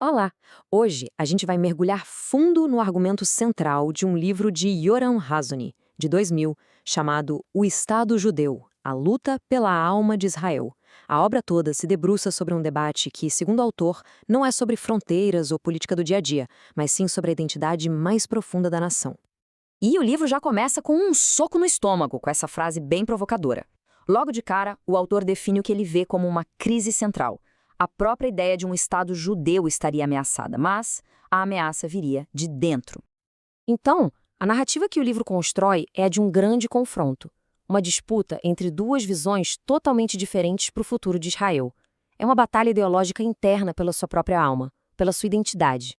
Olá! Hoje a gente vai mergulhar fundo no argumento central de um livro de Yoram Hazony, de 2000, chamado O Estado Judeu, a luta pela alma de Israel. A obra toda se debruça sobre um debate que, segundo o autor, não é sobre fronteiras ou política do dia a dia, mas sim sobre a identidade mais profunda da nação. E o livro já começa com um soco no estômago, com essa frase bem provocadora. Logo de cara, o autor define o que ele vê como uma crise central. A própria ideia de um Estado judeu estaria ameaçada, mas a ameaça viria de dentro. Então, a narrativa que o livro constrói é a de um grande confronto, uma disputa entre duas visões totalmente diferentes para o futuro de Israel. É uma batalha ideológica interna pela sua própria alma, pela sua identidade.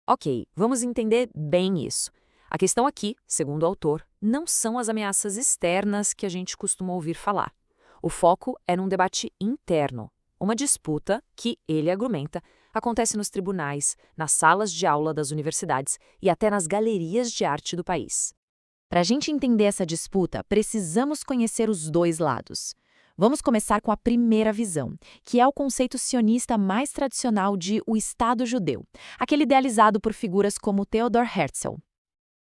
Ok, vamos entender bem isso. A questão aqui, segundo o autor, não são as ameaças externas que a gente costuma ouvir falar. O foco é num debate interno, uma disputa que, ele argumenta, acontece nos tribunais, nas salas de aula das universidades e até nas galerias de arte do país. Para a gente entender essa disputa, precisamos conhecer os dois lados. Vamos começar com a primeira visão, que é o conceito sionista mais tradicional de o Estado judeu, aquele idealizado por figuras como Theodor Herzl.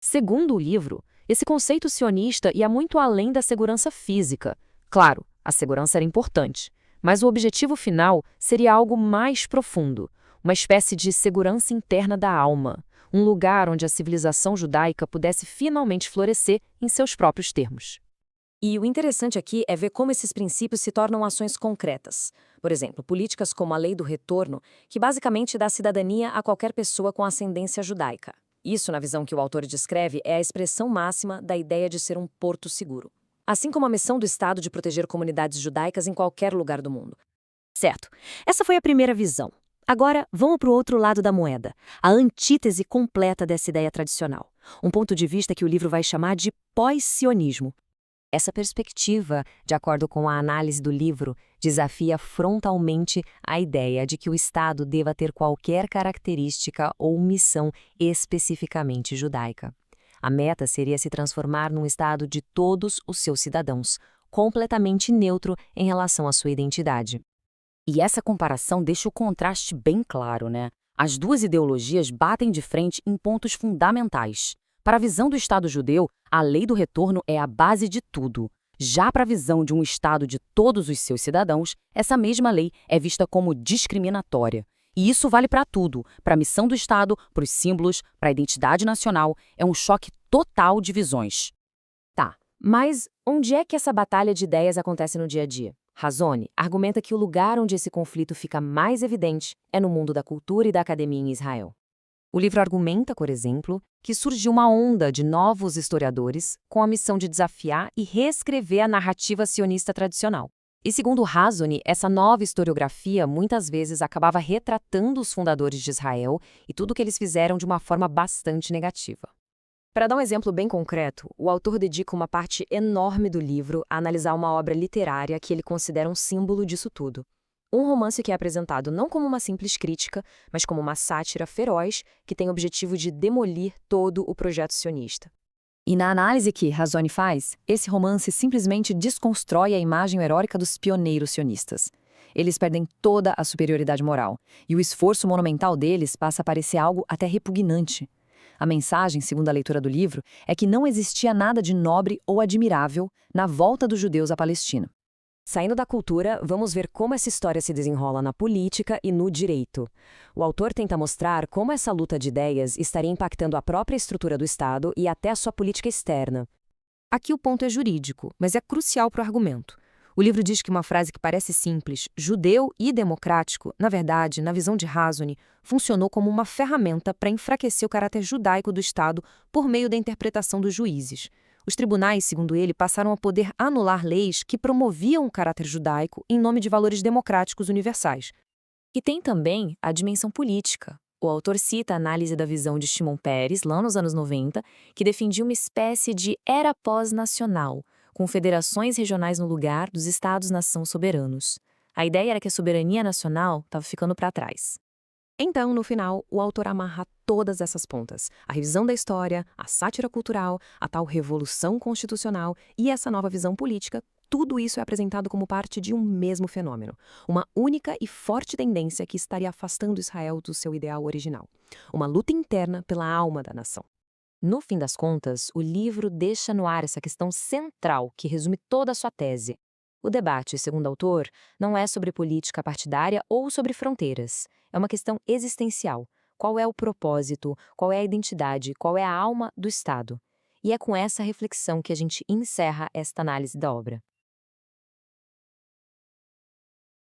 Segundo o livro, esse conceito sionista ia muito além da segurança física. Claro, a segurança era importante, mas o objetivo final seria algo mais profundo, uma espécie de segurança interna da alma, um lugar onde a civilização judaica pudesse finalmente florescer em seus próprios termos. E o interessante aqui é ver como esses princípios se tornam ações concretas. Por exemplo, políticas como a Lei do Retorno, que basicamente dá cidadania a qualquer pessoa com ascendência judaica. Isso, na visão que o autor descreve, é a expressão máxima da ideia de ser um porto seguro. Assim como a missão do Estado de proteger comunidades judaicas em qualquer lugar do mundo. Certo, essa foi a primeira visão. Agora, vamos para o outro lado da moeda, a antítese completa dessa ideia tradicional. Um ponto de vista que o livro vai chamar de pós-sionismo. Essa perspectiva, de acordo com a análise do livro, desafia frontalmente a ideia de que o Estado deva ter qualquer característica ou missão especificamente judaica. A meta seria se transformar num Estado de todos os seus cidadãos, completamente neutro em relação à sua identidade. E essa comparação deixa o contraste bem claro, né? As duas ideologias batem de frente em pontos fundamentais. Para a visão do Estado judeu, a lei do retorno é a base de tudo. Já para a visão de um Estado de todos os seus cidadãos, essa mesma lei é vista como discriminatória. E isso vale para tudo, para a missão do Estado, para os símbolos, para a identidade nacional. É um choque total de visões. Tá, mas onde é que essa batalha de ideias acontece no dia a dia? Hazony argumenta que o lugar onde esse conflito fica mais evidente é no mundo da cultura e da academia em Israel. O livro argumenta, por exemplo, que surgiu uma onda de novos historiadores com a missão de desafiar e reescrever a narrativa sionista tradicional. E segundo Hazony, essa nova historiografia muitas vezes acabava retratando os fundadores de Israel e tudo o que eles fizeram de uma forma bastante negativa. Para dar um exemplo bem concreto, o autor dedica uma parte enorme do livro a analisar uma obra literária que ele considera um símbolo disso tudo. Um romance que é apresentado não como uma simples crítica, mas como uma sátira feroz que tem o objetivo de demolir todo o projeto sionista. E na análise que Hazony faz, esse romance simplesmente desconstrói a imagem heróica dos pioneiros sionistas. Eles perdem toda a superioridade moral, e o esforço monumental deles passa a parecer algo até repugnante. A mensagem, segundo a leitura do livro, é que não existia nada de nobre ou admirável na volta dos judeus à Palestina. Saindo da cultura, vamos ver como essa história se desenrola na política e no direito. O autor tenta mostrar como essa luta de ideias estaria impactando a própria estrutura do Estado e até a sua política externa. Aqui o ponto é jurídico, mas é crucial para o argumento. O livro diz que uma frase que parece simples, judeu e democrático, na verdade, na visão de Hazony, funcionou como uma ferramenta para enfraquecer o caráter judaico do Estado por meio da interpretação dos juízes. Os tribunais, segundo ele, passaram a poder anular leis que promoviam o caráter judaico em nome de valores democráticos universais. E tem também a dimensão política. O autor cita a análise da visão de Shimon Peres, lá nos anos 90, que defendia uma espécie de era pós-nacional, com federações regionais no lugar dos estados-nação soberanos. A ideia era que a soberania nacional estava ficando para trás. Então, no final, o autor amarra todas essas pontas: a revisão da história, a sátira cultural, a tal revolução constitucional e essa nova visão política, tudo isso é apresentado como parte de um mesmo fenômeno, uma única e forte tendência que estaria afastando Israel do seu ideal original, uma luta interna pela alma da nação. No fim das contas, o livro deixa no ar essa questão central que resume toda a sua tese. O debate, segundo o autor, não é sobre política partidária ou sobre fronteiras. É uma questão existencial. Qual é o propósito, qual é a identidade, qual é a alma do Estado? E é com essa reflexão que a gente encerra esta análise da obra.